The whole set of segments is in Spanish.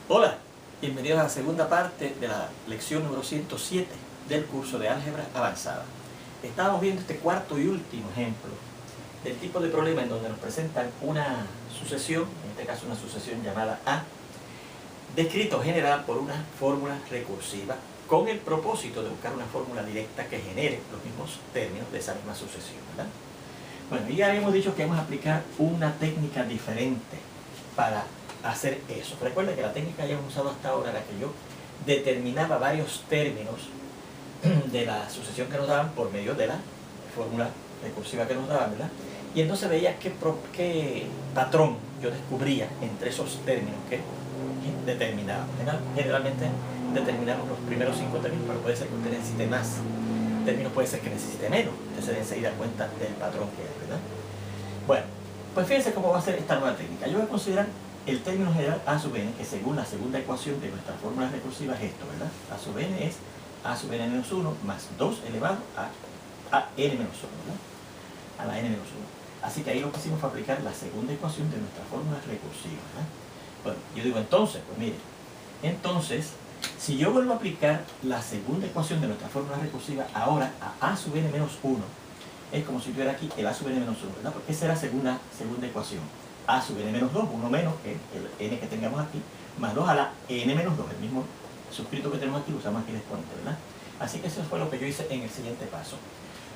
Hola, bienvenidos a la segunda parte de la lección número 107 del curso de álgebra avanzada. Estábamos viendo este cuarto y último ejemplo del tipo de problema en donde nos presentan una sucesión, en este caso una sucesión llamada A, descrita o generada por una fórmula recursiva con el propósito de buscar una fórmula directa que genere los mismos términos de esa misma sucesión, ¿verdad? Bueno, ya habíamos dicho que vamos a aplicar una técnica diferente para hacer eso. Recuerda que la técnica que hayamos usado hasta ahora era que yo determinaba varios términos de la sucesión que nos daban por medio de la fórmula recursiva que nos daban, ¿verdad? Y entonces veía qué patrón yo descubría entre esos términos que determinábamos. Generalmente determinamos los primeros 5 términos, pero puede ser que usted necesite más términos, puede ser que necesite menos. Usted se dé enseguida cuenta del patrón que hay, ¿verdad? Bueno, pues fíjense cómo va a ser esta nueva técnica. Yo voy a considerar el término general a sub n, que según la segunda ecuación de nuestra fórmula recursiva es esto, ¿verdad? A sub n es a sub n menos 1 más 2 elevado a n menos 1, ¿verdad? A la n menos 1. Así que ahí lo que hicimos fue aplicar la segunda ecuación de nuestra fórmula recursiva, ¿verdad? Bueno, yo digo entonces, pues mire, entonces, si yo vuelvo a aplicar la segunda ecuación de nuestra fórmula recursiva ahora a sub n menos 1, es como si tuviera aquí el a sub n menos 1, ¿verdad? Porque esa era la segunda ecuación. A sub n menos 2, 1 menos que el n que tengamos aquí, más 2 a la n menos 2, el mismo suscrito que tenemos aquí, lo usamos aquí el exponente, ¿verdad? Así que eso fue lo que yo hice en el siguiente paso.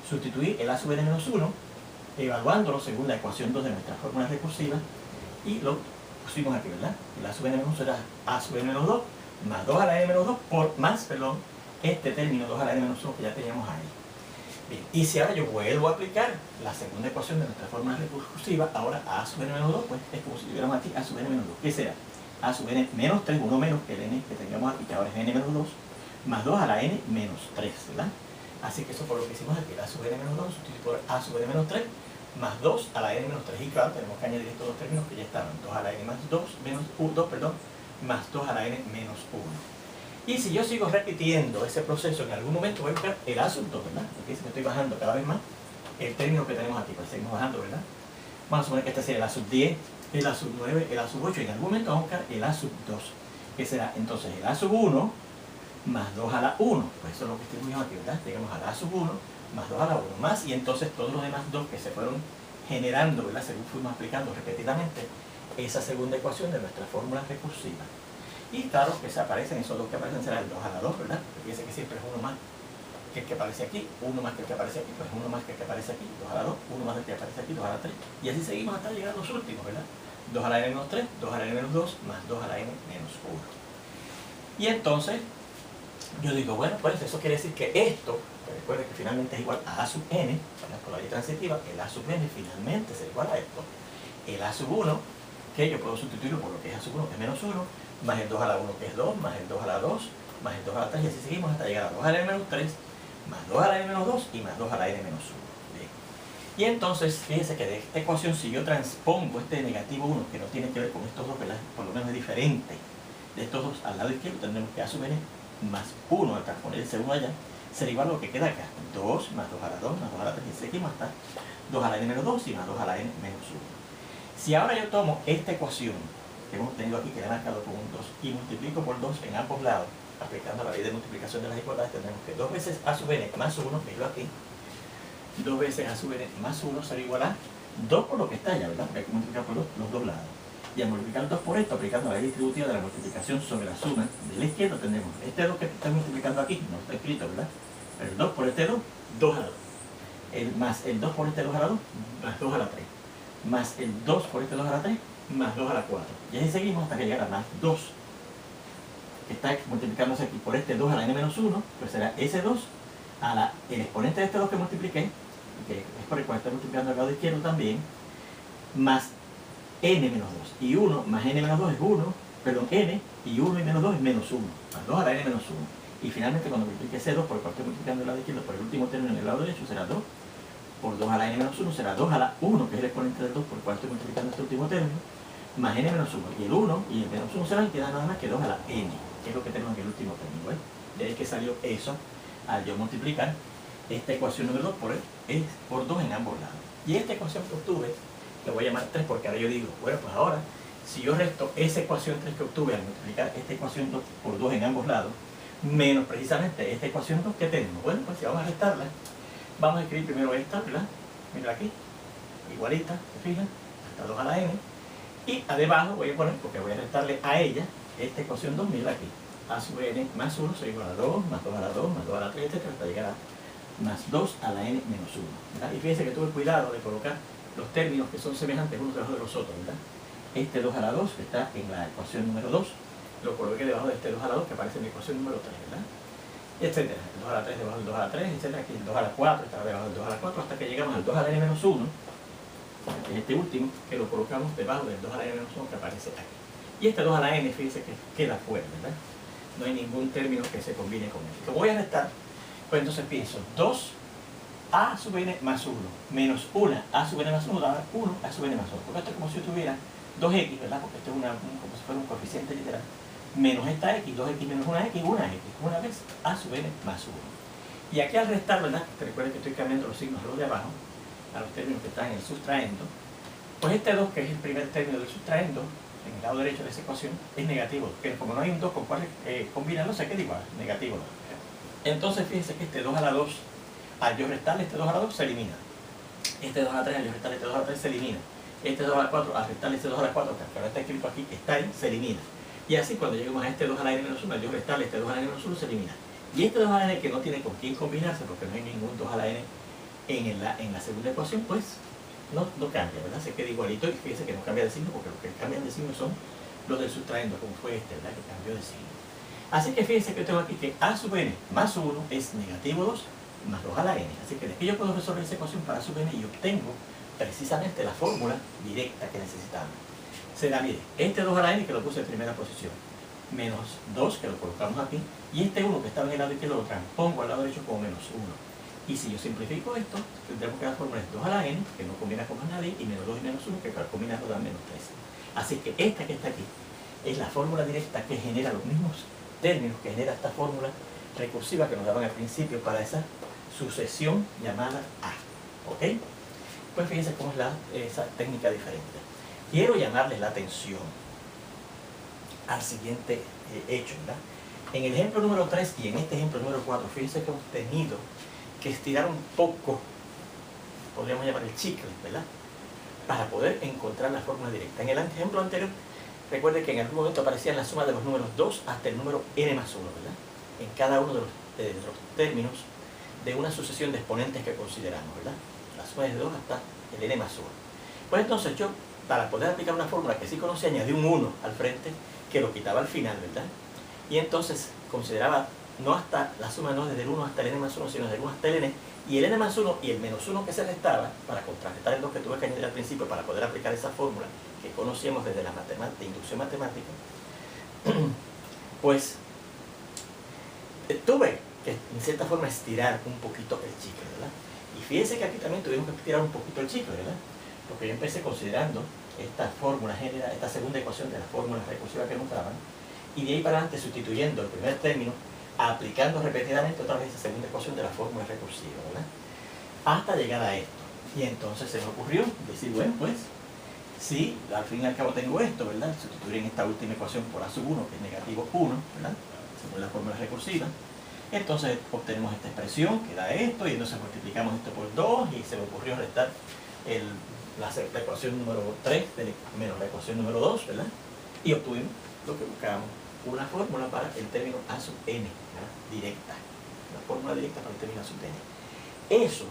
Sustituí el a sub n menos 1, evaluándolo según la ecuación 2 de nuestra fórmula recursiva, y lo pusimos aquí, ¿verdad? El a sub n menos 1 era a sub n menos 2, más 2 a la n menos 2, este término 2 a la n menos 1 que ya teníamos ahí. Bien, y si ahora yo vuelvo a aplicar la segunda ecuación de nuestra fórmula recursiva, ahora a sub n menos 2, pues es como si tuviéramos aquí a sub n menos 2. ¿Qué será? A sub n menos 3, 1 menos que el n que tengamos aquí, que ahora es n menos 2, más 2 a la n menos 3, ¿verdad? Así que eso fue lo que hicimos aquí, a sub n menos 2 sustituir por a sub n menos 3, más 2 a la n menos 3. Y claro, tenemos que añadir estos dos términos que ya estaban, 2 a la n más 2, menos 2, perdón, más 2 a la n menos 1. Y si yo sigo repitiendo ese proceso, en algún momento voy a buscar el a sub 2, ¿verdad? Porque dice que estoy bajando cada vez más el término que tenemos aquí, pues seguimos bajando, ¿verdad? Vamos a suponer que este sería el a sub 10, el a sub 9, el a sub 8, y en algún momento vamos a buscar el a sub 2, que será entonces el a sub 1 más 2 a la 1, pues eso es lo que estuvimos aquí, ¿verdad? Llegamos al a sub 1 más 2 a la 1, más, y entonces todos los demás 2 que se fueron generando, ¿verdad? Según fuimos aplicando repetidamente esa segunda ecuación de nuestra fórmula recursiva. Y claro, que se aparecen, esos dos que aparecen será el 2 a la 2, ¿verdad? Porque fíjense que siempre es uno más que el que aparece aquí, uno más que el que aparece aquí, pues uno más que el que aparece aquí, 2 a la 2, uno más del que aparece aquí, 2 a la 3. Y así seguimos hasta llegar a los últimos, ¿verdad? 2 a la n menos 3, 2 a la n menos 2, más 2 a la n menos 1. Y entonces, yo digo, bueno, pues eso quiere decir que esto, que recuerden que finalmente es igual a sub n, ¿verdad? Por la ley transitiva, el a sub n finalmente será igual a esto. El a sub 1, que yo puedo sustituirlo por lo que es a sub 1, que es menos 1, más el 2 a la 1 que es 2, más el 2 a la 2, más el 2 a la 3, y así seguimos hasta llegar a 2 a la n menos 3, más 2 a la n menos 2 y más 2 a la n menos 1. Bien. Y entonces, fíjense que de esta ecuación, si yo transpongo este negativo 1, que no tiene que ver con estos dos, ¿verdad? Por lo menos es diferente de estos dos, al lado izquierdo tendremos que a sub n más 1, al transponer ese 1 allá, será igual a lo que queda acá, 2 más 2 a la 2, más 2 a la 3, y seguimos hasta 2 a la n menos 2 y más 2 a la n menos 1. Si ahora yo tomo esta ecuación que hemos tenido aquí, que le he marcado con un 2, y multiplico por 2 en ambos lados, aplicando la ley de multiplicación de las igualdades, tendremos que 2 veces a sub n más 1, miro aquí, 2 veces a sub n más 1 será igual a 2 por lo que está allá, ¿verdad? Porque hay que multiplicar por los dos lados. Y al multiplicar 2 por esto, aplicando la ley distributiva de la multiplicación sobre la suma de la izquierda, tendremos este 2 que está multiplicando aquí, no está escrito, ¿verdad? Pero el 2 por este 2, 2 a la 2. Más el 2 por este 2 a la 2, más 2 a la 3. Más el 2 por este 2 a la 3, más 2 a la 4. Y así seguimos hasta que llegar a más 2, que está multiplicándose aquí por este 2 a la n menos 1, pues será ese 2 a la, el exponente de este 2 que multipliqué, que es por el cual estoy multiplicando al lado izquierdo también, más n menos 2. Y 1 más n menos 2 es 1, perdón, n, y 1 y menos 2 es menos 1, más 2 a la n menos 1. Y finalmente cuando multiplique ese 2 por el cual estoy multiplicando al lado izquierdo por el último término en el lado derecho será 2 por 2 a la n menos 1 será 2 a la 1, que es el exponente del 2 por el cual estoy multiplicando este último término, más n menos 1. Y el 1 y el menos 1 serán, queda nada más que 2 a la n, que es lo que tenemos en el último término, ¿ves? De ahí que salió eso al yo multiplicar esta ecuación número 2 por 2 en ambos lados. Y esta ecuación que obtuve, le voy a llamar 3 porque ahora yo digo, bueno, pues ahora, Si yo resto esa ecuación 3 que obtuve al multiplicar esta ecuación 2 por 2 en ambos lados, menos precisamente esta ecuación 2 que tenemos. Bueno, pues si vamos a restarla, vamos a escribir primero esta, ¿verdad? Mira aquí, igualita, ¿se fijan? Hasta 2 a la n. Y debajo voy a poner, porque voy a restarle a ella, esta ecuación 2, mira aquí. A sub n más 1 es igual a 2, más 2 a la 2, más 2 a la 3, etc. hasta llegar a más 2 a la n menos 1. ¿verdad? Y fíjense que tuve cuidado de colocar los términos que son semejantes unos debajo de los otros, ¿verdad? Este 2 a la 2, que está en la ecuación número 2, lo coloqué debajo de este 2 a la 2, que aparece en la ecuación número 3, ¿verdad? Etcétera. El 2 a la 3 debajo del 2 a la 3, etcétera. Aquí el 2 a la 4 está debajo del 2 a la 4, hasta que llegamos al 2 a la n menos 1, que es este último, que lo colocamos debajo del 2 a la n menos 1 que aparece aquí. Y este 2 a la n, fíjense que queda fuera, ¿verdad? No hay ningún término que se combine con él. Como voy a restar, pues entonces pienso 2 a sub n más 1 menos 1 a sub n más 1 da 1 a sub n más 1. Porque esto es como si yo tuviera 2x, ¿verdad? Porque esto es como si fuera un coeficiente literal. Menos esta x, 2x menos 1x, una vez a sub n más 1. Y aquí al restar, ¿verdad? Te recuerden que estoy cambiando los signos a los de abajo, a los términos que están en el sustraendo. Pues este 2, que es el primer término del sustraendo, en el lado derecho de esa ecuación, es negativo. Pero como no hay un 2 con cuál combinarlo, se queda igual, negativo 2. Entonces fíjense que este 2 a la 2, al yo restarle este 2 a la 2, se elimina. Este 2 a la 3, al yo restarle este 2 a la 3, se elimina. Este 2 a la 4, al restarle este 2 a la 4, que ahora está escrito aquí, está ahí, se elimina. Y así cuando lleguemos a este 2 a la n menos 1, al yo restarle este 2 a la n menos 1, se elimina. Y este 2 a la n, que no tiene con quién combinarse, porque no hay ningún 2 a la n en la segunda ecuación, pues no cambia, ¿verdad? Se queda igualito, y fíjense que no cambia de signo, porque los que cambian de signo son los del sustraendo, como fue este, ¿verdad? Que cambió de signo. Así que fíjense que tengo aquí que a sub n más 1 es negativo 2 más 2 a la n. Así que de aquí yo puedo resolver esa ecuación para sub n y obtengo precisamente la fórmula directa que necesitamos. Será, mire, este 2 a la n que lo puse en primera posición, menos 2 que lo colocamos aquí, y este 1 que estaba en el lado izquierdo lo transpongo al lado derecho como menos 1. Y si yo simplifico esto, tendremos que la fórmula es 2 a la n, que no combina con más nadie, y menos 2 y menos 1, que al combinarlo da menos 3. Así que esta que está aquí es la fórmula directa que genera los mismos términos que genera esta fórmula recursiva que nos daban al principio para esa sucesión llamada A. ¿Ok? Pues fíjense cómo es esa técnica diferente. Quiero llamarles la atención al siguiente hecho, ¿verdad? En el ejemplo número 3 y en este ejemplo número 4, fíjense que hemos tenido que estirar un poco, podríamos llamar el chicle, ¿verdad? Para poder encontrar la fórmula directa. En el ejemplo anterior, recuerde que en algún momento aparecían la suma de los números 2 hasta el número n más 1, ¿verdad? En cada uno de los términos de una sucesión de exponentes que consideramos, ¿verdad? La suma es de 2 hasta el n más 1. Pues entonces yo, para poder aplicar una fórmula que sí conoce, añadí un 1 al frente, que lo quitaba al final, ¿verdad? Y entonces consideraba no hasta la suma, no desde el 1 hasta el n más 1, sino desde el 1 hasta el n, y el n más 1 y el menos 1 que se restaba, para contrarrestar el 2 que tuve que añadir al principio para poder aplicar esa fórmula que conocíamos desde la inducción matemática, pues tuve que en cierta forma estirar un poquito el chicle, ¿verdad? Y fíjense que aquí también tuvimos que estirar un poquito el chicle, ¿verdad? Porque yo empecé considerando esta fórmula general, esta segunda ecuación de la fórmula recursiva que nos daban, y de ahí para adelante sustituyendo el primer término, aplicando repetidamente otra vez esa segunda ecuación de la fórmula recursiva, ¿verdad? Hasta llegar a esto. Y entonces se me ocurrió decir, bueno, pues, si al fin y al cabo tengo esto, ¿verdad? Sustituir en esta última ecuación por a sub 1, que es negativo 1, ¿verdad? Según la fórmula recursiva. Entonces obtenemos esta expresión, que da esto, y entonces multiplicamos esto por 2, y se me ocurrió restar la ecuación número 3 menos la ecuación número 2, ¿verdad? Y obtuvimos lo que buscábamos, una fórmula para el término a sub n, ¿verdad? Directa. Una fórmula directa para el término a sub n. Eso,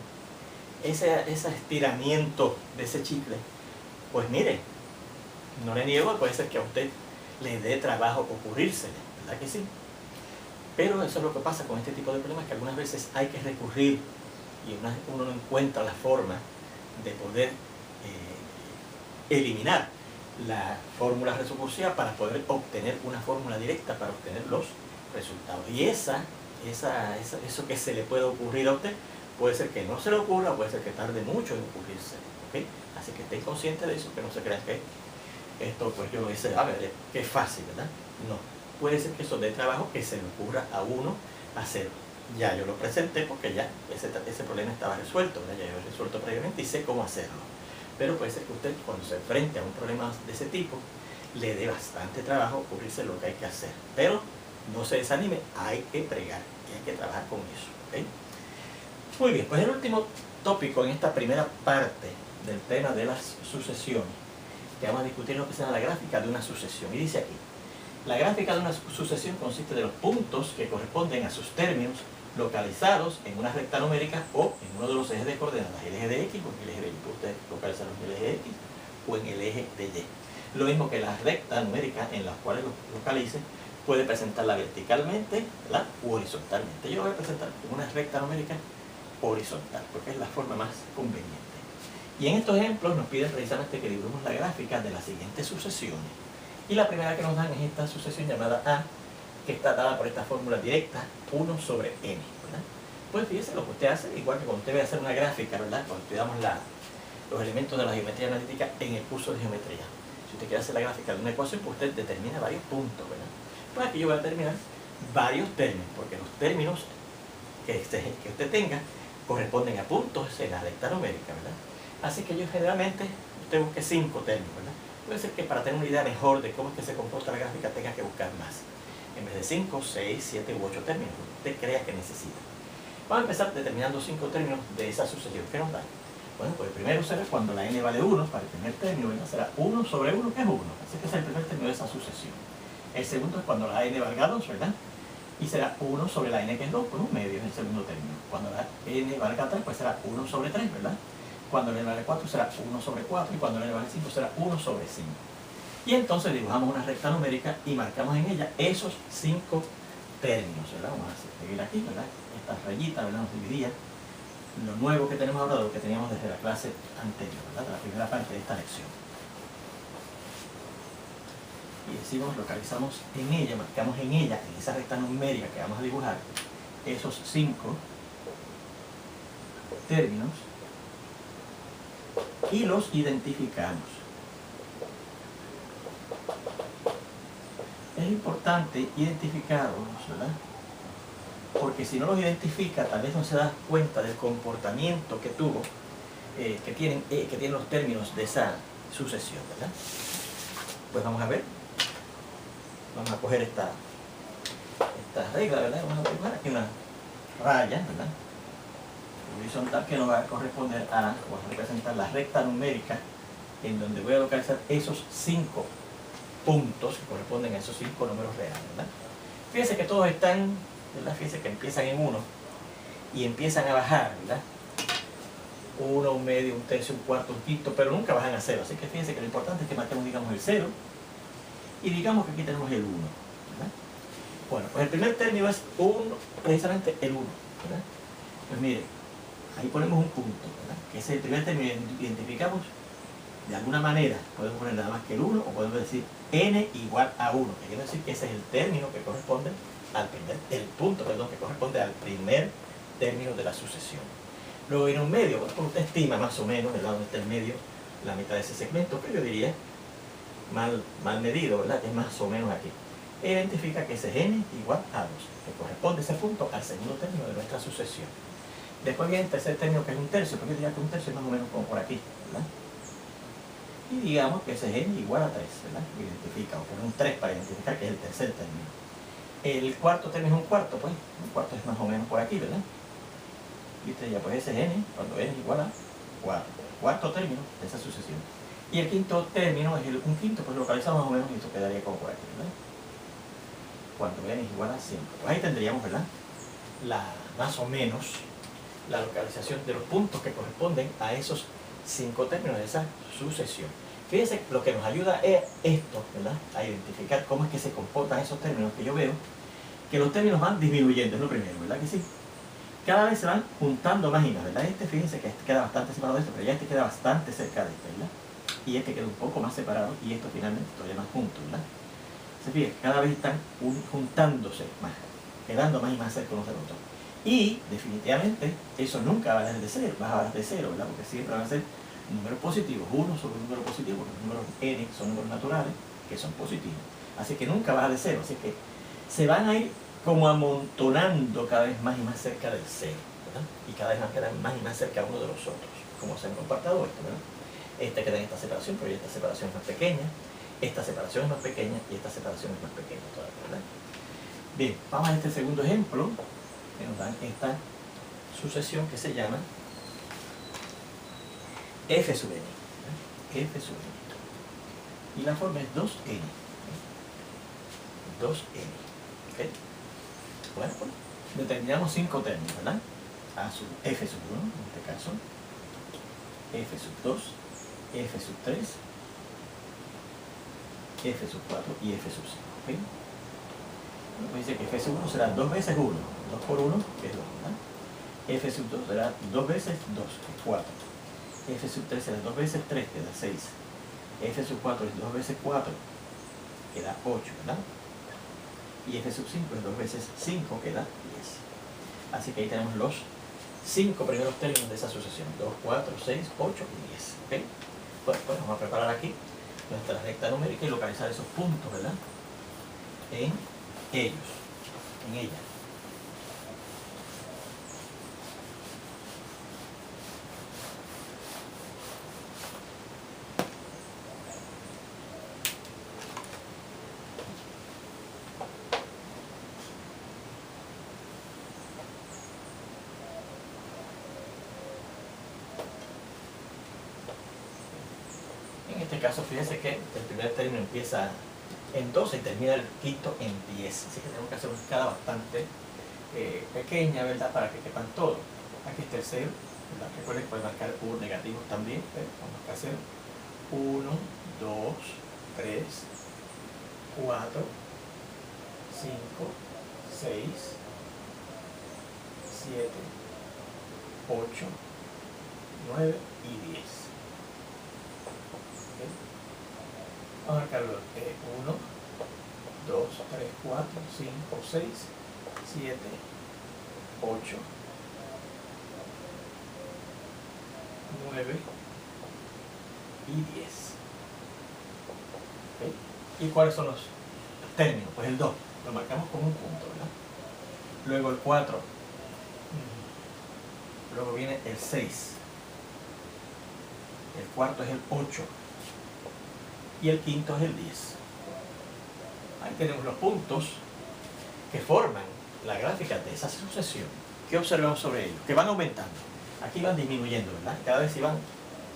ese estiramiento de ese chicle, pues mire, no le niego, puede ser que a usted le dé trabajo ocurrírsele, ¿verdad que sí? Pero eso es lo que pasa con este tipo de problemas, que algunas veces hay que recurrir y uno no encuentra la forma de poder eliminar la fórmula recursiva para poder obtener una fórmula directa para obtener los resultados. Y eso que se le puede ocurrir a usted, puede ser que no se le ocurra, puede ser que tarde mucho en ocurrirse, ¿ok? Así que estén conscientes de eso, que no se crean que esto, pues yo lo hice, a ver, que es fácil, ¿verdad? No, puede ser que eso dé trabajo, que se le ocurra a uno hacerlo. Ya yo lo presenté porque ya ese problema estaba resuelto, ¿verdad? Ya yo lo he resuelto previamente y sé cómo hacerlo. Pero puede ser que usted, cuando se enfrente a un problema de ese tipo, le dé bastante trabajo ocurrirse lo que hay que hacer. Pero no se desanime, hay que pregar y hay que trabajar con eso. ¿Okay? Muy bien, pues el último tópico en esta primera parte del tema de las sucesiones, que vamos a discutir lo que se llama la gráfica de una sucesión. Y dice aquí, la gráfica de una sucesión consiste de los puntos que corresponden a sus términos localizados en una recta numérica o en uno de los ejes de coordenadas, el eje de X o el eje de Y. Ustedes localizarlos en el eje de X o en el eje de Y. Lo mismo que la recta numérica en las cuales lo localice, puede presentarla verticalmente, ¿verdad?, u horizontalmente. Yo lo voy a presentar como una recta numérica horizontal, porque es la forma más conveniente. Y en estos ejemplos nos piden precisamente que dibujemos la gráfica de las siguientes sucesiones. Y la primera que nos dan es esta sucesión llamada A, que está dada por esta fórmula directa, 1 sobre n, ¿verdad? Pues fíjese lo que usted hace, igual que cuando usted ve a hacer una gráfica, ¿verdad?, cuando estudiamos los elementos de la geometría analítica en el curso de geometría. Si usted quiere hacer la gráfica de una ecuación, pues usted determina varios puntos, ¿verdad? Pues aquí yo voy a determinar varios términos, porque los términos que usted tenga corresponden a puntos en la recta numérica, ¿verdad? Así que yo generalmente, usted busque 5 términos, ¿verdad? Puede ser que para tener una idea mejor de cómo es que se comporta la gráfica tenga que buscar más. En vez de 5, 6, 7 u 8 términos, que usted crea que necesita. Vamos a empezar determinando 5 términos de esa sucesión que nos dan. Bueno, pues el primero será cuando la n vale 1, para el primer término, ¿verdad?, será 1 sobre 1, que es 1. Así que ese es el primer término de esa sucesión. El segundo es cuando la n valga 2, ¿verdad? Y será 1 sobre la n, que es 2, con un medio, es el segundo término. Cuando la n valga 3, pues será 1 sobre 3, ¿verdad? Cuando la n vale 4 será 1 sobre 4, y cuando la n vale 5 será 1 sobre 5. Y entonces dibujamos una recta numérica y marcamos en ella esos 5 términos, ¿verdad? Vamos a seguir aquí, ¿verdad? Esta rayita, ¿verdad?, nos dividía lo nuevo que tenemos ahora de lo que teníamos desde la clase anterior, ¿verdad?, de la primera parte de esta lección. Y decimos, localizamos en ella, marcamos en ella, en esa recta numérica que vamos a dibujar, esos 5 términos y los identificamos. Es importante identificarlos, ¿verdad?, porque si no los identifica, tal vez no se da cuenta del comportamiento que tuvo, que tienen los términos de esa sucesión, ¿verdad? Pues vamos a ver. Vamos a coger esta regla, ¿verdad? Vamos a dibujar aquí una raya, ¿verdad?, horizontal, que nos va a corresponder a, vamos a representar la recta numérica en donde voy a localizar esos 5 puntos que corresponden a esos 5 números reales, ¿verdad? Fíjense que todos están, ¿verdad? Fíjense que empiezan en 1 y empiezan a bajar, ¿verdad? 1, un medio, un tercio, un cuarto, un quinto, pero nunca bajan a 0. Así que fíjense que lo importante es que marquemos, digamos, el 0 y digamos que aquí tenemos el 1, ¿verdad? Bueno, pues el primer término es precisamente el 1, ¿verdad? Pues mire, ahí ponemos un punto, ¿verdad?, que es el primer término. Identificamos de alguna manera, podemos poner nada más que el 1 o podemos decir n igual a 1, que quiere decir que ese es el término que corresponde el punto que corresponde al primer término de la sucesión. Luego viene un medio, pues usted estima más o menos, ¿verdad?, donde está el medio, la mitad de ese segmento, que yo diría mal medido, ¿verdad?, que es más o menos aquí. E identifica que ese es n igual a 2, que corresponde ese punto al segundo término de nuestra sucesión. Después viene el tercer término, que es un tercio, porque yo diría que un tercio es más o menos como por aquí, ¿verdad? Y digamos que ese es n igual a 3, ¿verdad? Lo identifica, o poner un 3 para identificar que es el tercer término. El cuarto término es un cuarto, pues, un cuarto es más o menos por aquí, ¿verdad? Y usted ya, pues ese es n, cuando n es igual a 4, cuarto término de esa sucesión. Y el quinto término es un quinto, pues localizamos más o menos y esto quedaría como por aquí, ¿verdad? Cuando n es igual a 5. Pues ahí tendríamos, ¿verdad?, más o menos la localización de los puntos que corresponden a esos 5 términos de esa sucesión. Fíjense, lo que nos ayuda es esto, ¿verdad?, a identificar cómo es que se comportan esos términos, que yo veo que los términos van disminuyendo, es lo primero, ¿verdad que sí? Cada vez se van juntando más y más, ¿verdad? Fíjense que este queda bastante separado de esto, pero ya este queda bastante cerca de este, ¿verdad? Y este queda un poco más separado y esto finalmente todavía más juntos, ¿verdad? Se fijan, cada vez están juntándose más, quedando más y más cerca unos de los otros. Y definitivamente eso nunca va a dejar de ser, va a bajar de 0, ¿verdad? Porque siempre van a ser números positivos, 1 sobre un número positivo, porque los números n son números naturales que son positivos. Así que nunca baja de 0, así que se van a ir como amontonando cada vez más y más cerca del 0, ¿verdad? Y cada vez quedan más y más cerca uno de los otros, como se han compartido esto, ¿verdad? Este queda en esta separación, pero ya esta separación es más pequeña. esta separación es más pequeña y esta separación es más pequeña todavía, ¿verdad? Bien, vamos a este segundo ejemplo, que nos dan esta sucesión que se llama f sub n, ¿verdad? F sub n. Y la forma es 2n. 2n. ¿Ok? Bueno, pues determinamos 5 términos, ¿verdad? A sub f sub 1, en este caso, f sub 2, f sub 3, f sub 4 y f sub 5. ¿Ok? Bueno, pues dice que f sub 1 será 2 veces 1, 2 por 1, que es 2, ¿verdad? F sub 2 será 2 veces 2, que es 4. F sub 3 será 2 veces 3, que da 6. F sub 4 es 2 veces 4, que da 8, ¿verdad? Y F sub 5 es 2 veces 5, que da 10. Así que ahí tenemos los 5 primeros términos de esa sucesión. 2, 4, 6, 8 y 10. ¿Ok? Bueno, pues vamos a preparar aquí nuestra recta numérica y localizar esos puntos, ¿verdad? En ellos, en ella. En este caso, fíjense que el primer término empieza en 12 y termina el quinto en 10. Así que tenemos que hacer una escala bastante pequeña, ¿verdad? Para que quepan todo. Aquí está el 0, ¿verdad? Recuerden que pueden marcar negativos también. Vamos a hacer 1, 2, 3, 4, 5, 6, 7, 8, 9 y 10. Vamos a marcarlo 1, 2, 3, 4, 5, 6, 7, 8, 9 y 10. ¿Okay? ¿Y cuáles son los términos? Pues el 2, lo marcamos como un punto, ¿verdad? Luego el 4, luego viene el 6, el cuarto es el 8 y el quinto es el 10. Ahí tenemos los puntos que forman la gráfica de esa sucesión. ¿Qué observamos sobre ellos? Que van aumentando. Aquí van disminuyendo, ¿verdad? Cada vez se van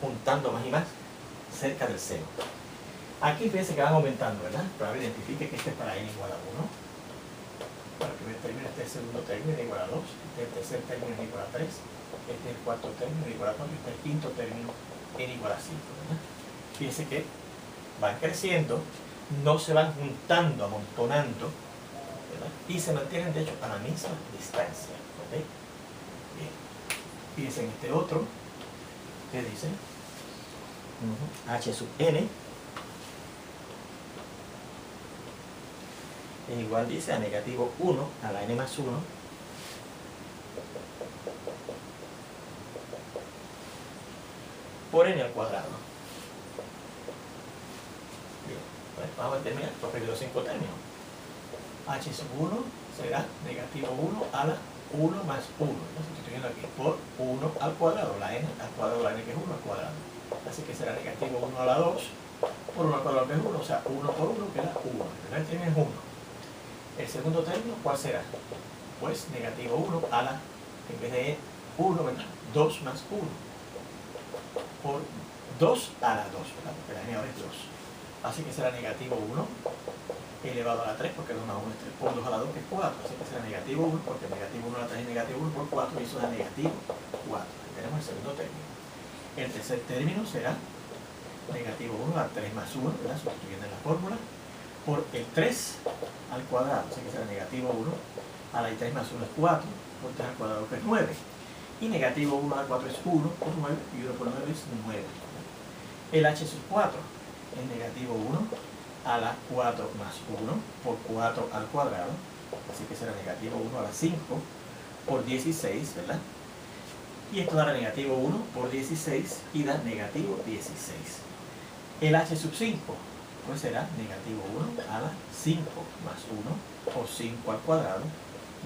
juntando más y más cerca del 0. Aquí fíjense que van aumentando, ¿verdad? Pero ahora identifique que este es para n igual a 1. Para el primer término, este es el segundo término igual a 2. Este es el tercer término igual a 3. Este es el cuarto término igual a 4. Este es el quinto término n igual a 5, ¿verdad? Fíjense que van creciendo, no se van juntando, amontonando, ¿verdad? Y se mantienen de hecho a la misma distancia. ¿Ok? Bien. Fíjense en este otro, que dice h sub n es igual, dice, a negativo 1 a la n más 1 por n al cuadrado. Bien, pues vamos a terminar por los 5 términos. H sub 1 será negativo 1 a la 1 más 1, ¿no? Sustituyendo aquí por 1 al cuadrado, la n al cuadrado, la n que es 1 al cuadrado. Así que será negativo 1 a la 2 por 1 al cuadrado que es 1, o sea, 1 por 1 queda 1. El primer término es 1. El segundo término, ¿cuál será? Pues negativo 1 a la, en vez de 1, ¿verdad? 2 más 1 por 2 a la 2, ¿verdad? Porque la n ahora es 2. Así que será negativo 1 elevado a la 3, porque 2 más 1 es 3, por 2 a la 2, que es 4. Así que será negativo 1, porque negativo 1 a la 3 es negativo 1 por 4, y eso da negativo 4. Ahí tenemos el segundo término. El tercer término será negativo 1 a 3 más 1, ¿verdad? Sustituyendo en la fórmula, por el 3 al cuadrado. Así que será negativo 1 a la 3 más 1 es 4, por 3 al cuadrado que es 9. Y negativo 1 a la 4 es 1 por 9, y 1 por 9 es 9. El h sub 4 es negativo 1 a la 4 más 1 por 4 al cuadrado, así que será negativo 1 a la 5 por 16, ¿verdad? Y esto dará negativo 1 por 16 y da negativo 16. El h sub 5 pues será negativo 1 a la 5 más 1 por 5 al cuadrado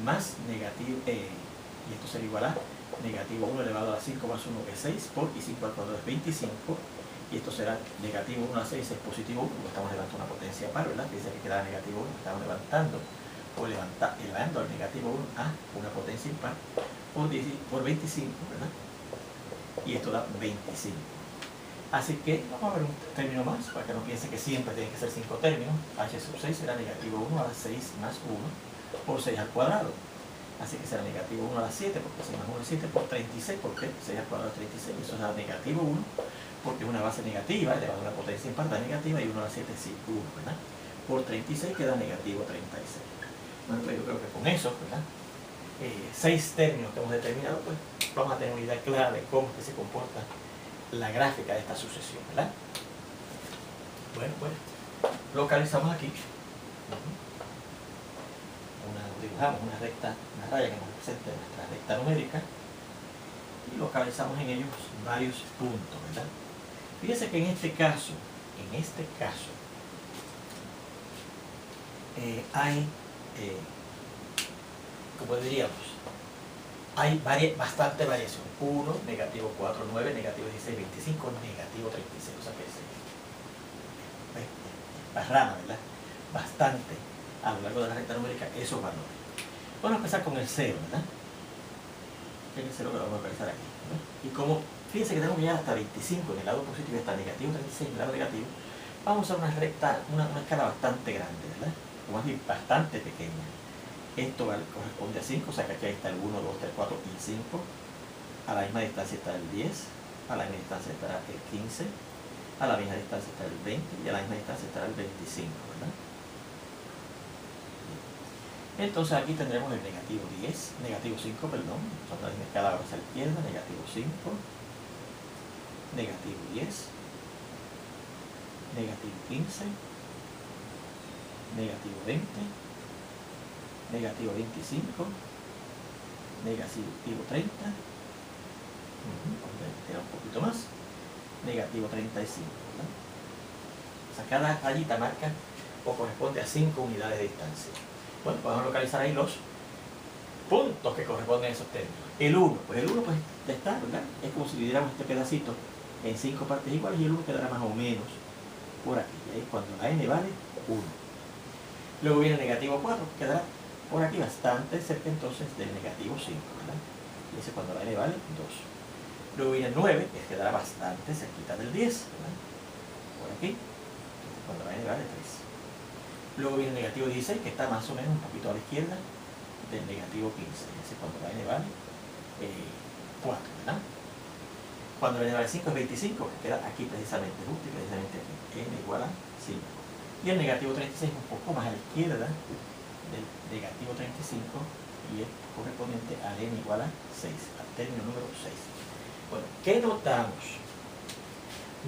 más negativo, y esto será igual a negativo 1 elevado a la 5 más 1 que es 6 por, y 5 al cuadrado es 25, y esto será negativo 1 a 6 es positivo 1, porque estamos levantando una potencia par, ¿verdad? Dice que queda negativo 1, estamos levantando elevando al negativo 1 a una potencia impar por 25, ¿verdad? Y esto da 25. Así que vamos a ver un término más, para que no piense que siempre tienen que ser 5 términos. H sub 6 será negativo 1 a la 6 más 1 por 6 al cuadrado. Así que será negativo 1 a la 7, porque 6 más 1 es 7, por 36, porque 6 al cuadrado es 36. Eso será negativo 1, porque es una base negativa, elevado a una potencia impar da negativa, y 1 a la 7 es 1, ¿verdad? Por 36 queda negativo 36. Bueno, pues yo creo que con eso, ¿verdad? 6 términos que hemos determinado, pues vamos a tener una idea clara de cómo es que se comporta la gráfica de esta sucesión, ¿verdad? Bueno, pues localizamos aquí, dibujamos una recta, una raya que nos represente nuestra recta numérica, y localizamos en ellos varios puntos, ¿verdad? Fíjense que en este caso, hay, como diríamos, hay bastante variación. 1, negativo 4, 9, negativo 16, 25, negativo 36. O sea que la rama, ¿verdad? Bastante a lo largo de la recta numérica esos valores. Vamos a empezar con el 0, ¿verdad? El 0 que lo vamos a localizar aquí, ¿verdad? Y como, fíjense que tenemos que llegar hasta 25 en el lado positivo y hasta negativo 36 en el lado negativo, vamos a usar una recta, una escala bastante grande, ¿verdad? O más bien bastante pequeña. Esto corresponde a 5, o sea que aquí está el 1, 2, 3, 4 y 5. A la misma distancia está el 10, a la misma distancia estará el 15, a la misma distancia está el 20 y a la misma distancia estará el 25, ¿verdad? Entonces aquí tendremos el negativo 10, negativo 5, perdón, son la misma escala ahora hacia la izquierda, negativo 5, negativo 10, negativo 15, negativo 20, negativo 25, negativo 30, un poquito más, negativo 35, ¿verdad? O sea, cada rayita marca o corresponde a 5 unidades de distancia. Bueno, podemos localizar ahí los puntos que corresponden a esos términos. El 1, pues el 1 pues ya está, ¿verdad? Es como si dividiéramos este pedacito en 5 partes iguales y el 1 quedará más o menos por aquí. Y ahí cuando la n vale 1. Luego viene el negativo 4, que quedará por aquí bastante cerca entonces del negativo 5, ¿verdad? Y ese cuando la n vale 2. Luego viene el 9, que quedará bastante cerquita del 10, ¿verdad? Por aquí, cuando la n vale 3. Luego viene el negativo 16, que está más o menos un poquito a la izquierda del negativo 15. Ese cuando la n vale 4, ¿verdad? Cuando la n vale 5 es 25, que queda aquí precisamente, justo y precisamente aquí, n igual a 5. Y el negativo 36 es un poco más a la izquierda del negativo 35 y es correspondiente a n igual a 6, al término número 6. Bueno, ¿qué notamos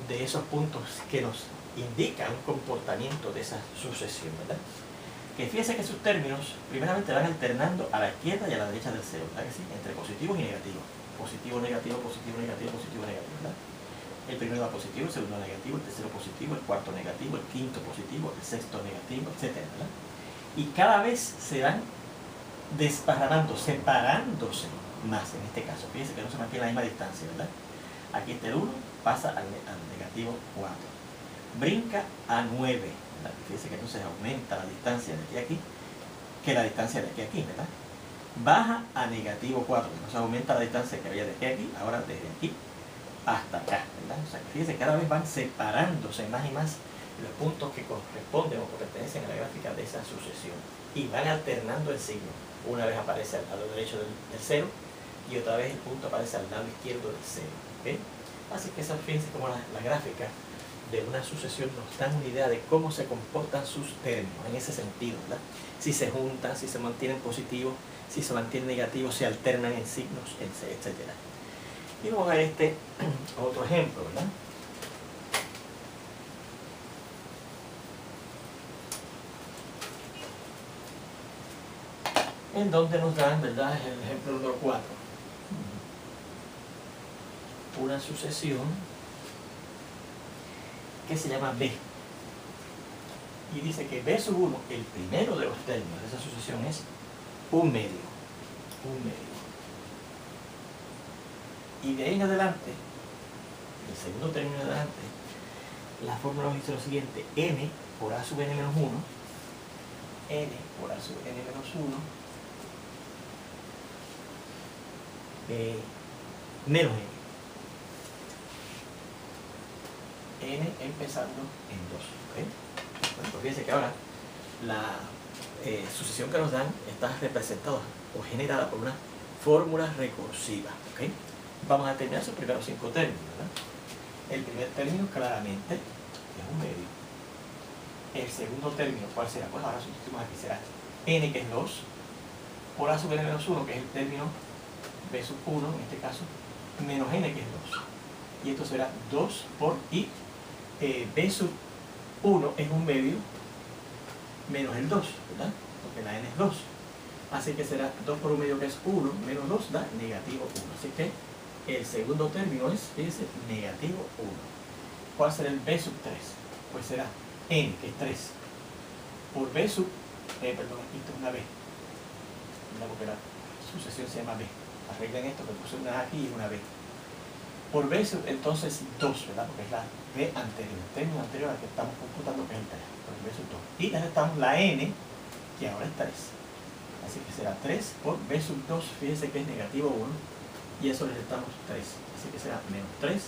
de esos puntos que nos indican un comportamiento de esa sucesión, ¿verdad? Que fíjense que sus términos primeramente van alternando a la izquierda y a la derecha del 0, ¿verdad que sí? Entre positivos y negativos. Positivo, negativo, positivo, negativo, positivo, negativo, ¿verdad? El primero da positivo, el segundo negativo, el tercero positivo, el cuarto negativo, el quinto positivo, el sexto negativo, etc., ¿verdad? Y cada vez se van desparramando, separándose más en este caso. Fíjense que no se mantiene la misma distancia, ¿verdad? Aquí está el 1, pasa al negativo 4. Brinca a 9, ¿verdad? Fíjense que entonces aumenta la distancia de aquí a aquí, que la distancia de aquí a aquí, ¿verdad? Baja a negativo 4, entonces aumenta la distancia que había de aquí a aquí, ahora desde aquí hasta acá, ¿verdad? O sea, que fíjense, cada vez van separándose más y más los puntos que corresponden o que pertenecen a la gráfica de esa sucesión y van alternando el signo. Una vez aparece al lado derecho del 0 y otra vez el punto aparece al lado izquierdo del 0, ¿okay? Así que fíjense como la gráfica de una sucesión nos dan una idea de cómo se comportan sus términos en ese sentido, ¿verdad? Si se juntan, si se mantienen positivos, si se mantienen negativos, si alternan en signos, etc. Y vamos a ver este otro ejemplo, ¿verdad? En donde nos dan, ¿verdad? El ejemplo número 4. Una sucesión que se llama B. Y dice que B sub 1, el primero de los términos de esa sucesión es un medio. Y de ahí en adelante, el segundo término en adelante, la fórmula nos dice lo siguiente: n por a sub n menos 1, n por a sub n menos 1, menos n empezando en 2. ¿Okay? Bueno, pues fíjense que ahora la sucesión que nos dan está representada o generada por una fórmula recursiva. ¿Okay? Vamos a determinar sus primeros 5 términos, ¿verdad? El primer término claramente es un medio. El segundo término, ¿cuál será? Pues ahora sustituimos aquí, será n, que es 2, por a sub n menos 1, que es el término b sub 1, en este caso, menos n, que es 2. Y esto será 2 por i, b sub 1 es un medio menos el 2, ¿verdad? Porque la n es 2. Así que será 2 por un medio, que es 1, menos 2 da negativo 1. Así que el segundo término es, fíjense, negativo 1. ¿Cuál será el b sub 3? Pues será n, que es 3, por b sub, perdón, aquí esto es una b, ¿verdad? Porque la sucesión se llama b. Arreglen esto, que puse una a aquí y una b. Por b sub, entonces 2, ¿verdad? Porque es la b anterior, el término anterior al que estamos computando, que es el 3, por el b sub 2. Y necesitamos la n, que ahora es 3. Así que será 3 por b sub 2, fíjense que es negativo 1, y eso le necesitamos 3. Así que será menos 3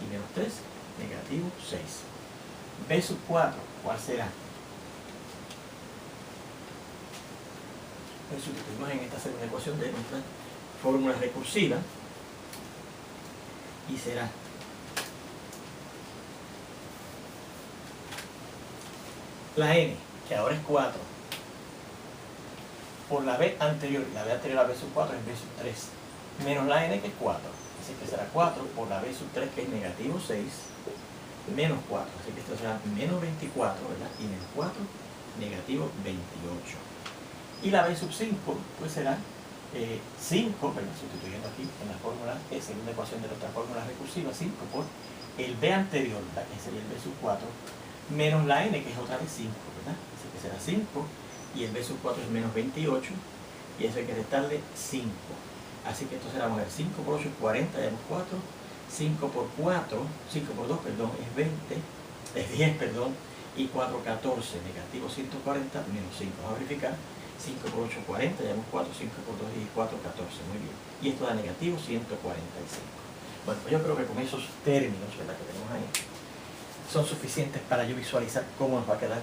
y menos 3, negativo 6. B sub 4, ¿cuál será? Pues sustituimos en esta segunda ecuación de nuestra fórmula recursiva y será la n, que ahora es 4, por la b anterior, y la b anterior a b sub 4 es b sub 3, menos la n, que es 4. Así que será 4 por la b sub 3, que es negativo 6, menos 4. Así que esto será menos 24, ¿verdad? Y menos 4, negativo 28. Y la b sub 5, pues será 5, ¿verdad? Sustituyendo aquí en la fórmula, segunda ecuación de nuestra fórmula recursiva, 5 por el b anterior, ¿verdad? Que sería el b sub 4, menos la n, que es otra vez 5, ¿verdad? Así que será 5, y el b sub 4 es menos 28, y eso hay que restarle 5. Así que esto será, vamos a ver, 5 por 8 es 40, ya hemos 4, 5 por 4, 5 por 2, perdón, es 20, es 10, perdón, y 4, 14, negativo 140, menos 5. Vamos a verificar, 5 por 8, 40, ya hemos 4, 5 por 2 y 4, 14, muy bien. Y esto da negativo 145. Bueno, pues yo creo que con esos términos, ¿verdad?, que tenemos ahí, son suficientes para yo visualizar cómo nos va a quedar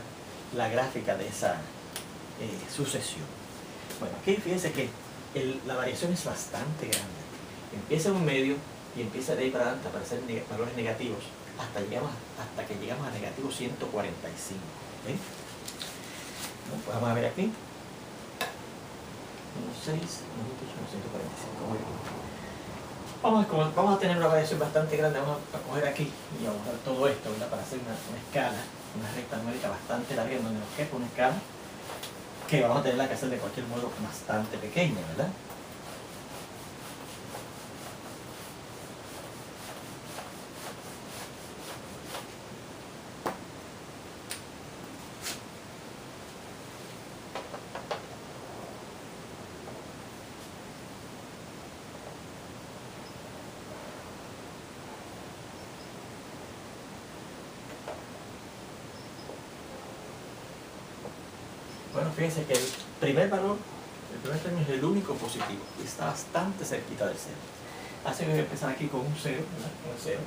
la gráfica de esa sucesión. Bueno, aquí fíjense que la variación es bastante grande. Empieza en un medio y empieza de ahí para adelante a aparecer valores negativos hasta que llegamos a negativo 145. ¿Okay? Bueno, pues vamos a ver aquí. 1, 6, 1, 145. Muy bien. Vamos a tener una variación bastante grande. Vamos a coger aquí y vamos a ver todo esto, ¿verdad?, para hacer una escala, una recta numérica bastante larga en donde nos quepa una escala que vamos a tener que hacer de cualquier modo bastante pequeña, ¿verdad? Bueno, fíjense que el primer valor, el primer término es el único positivo y está bastante cerquita del 0. Así que voy a empezar aquí con un 0, ¿verdad?, con el 0.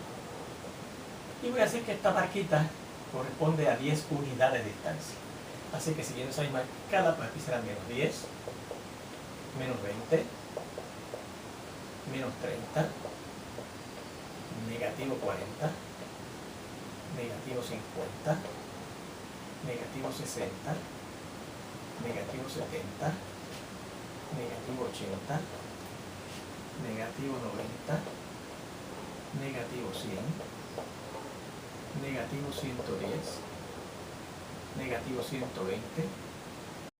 Y voy a decir que esta marquita corresponde a 10 unidades de distancia. Así que siguiendo esa misma escala, pues aquí será menos 10, menos 20, menos 30, negativo 40, negativo 50, negativo 60, negativo 70, negativo 80, negativo 90, negativo 100, negativo 110, negativo 120,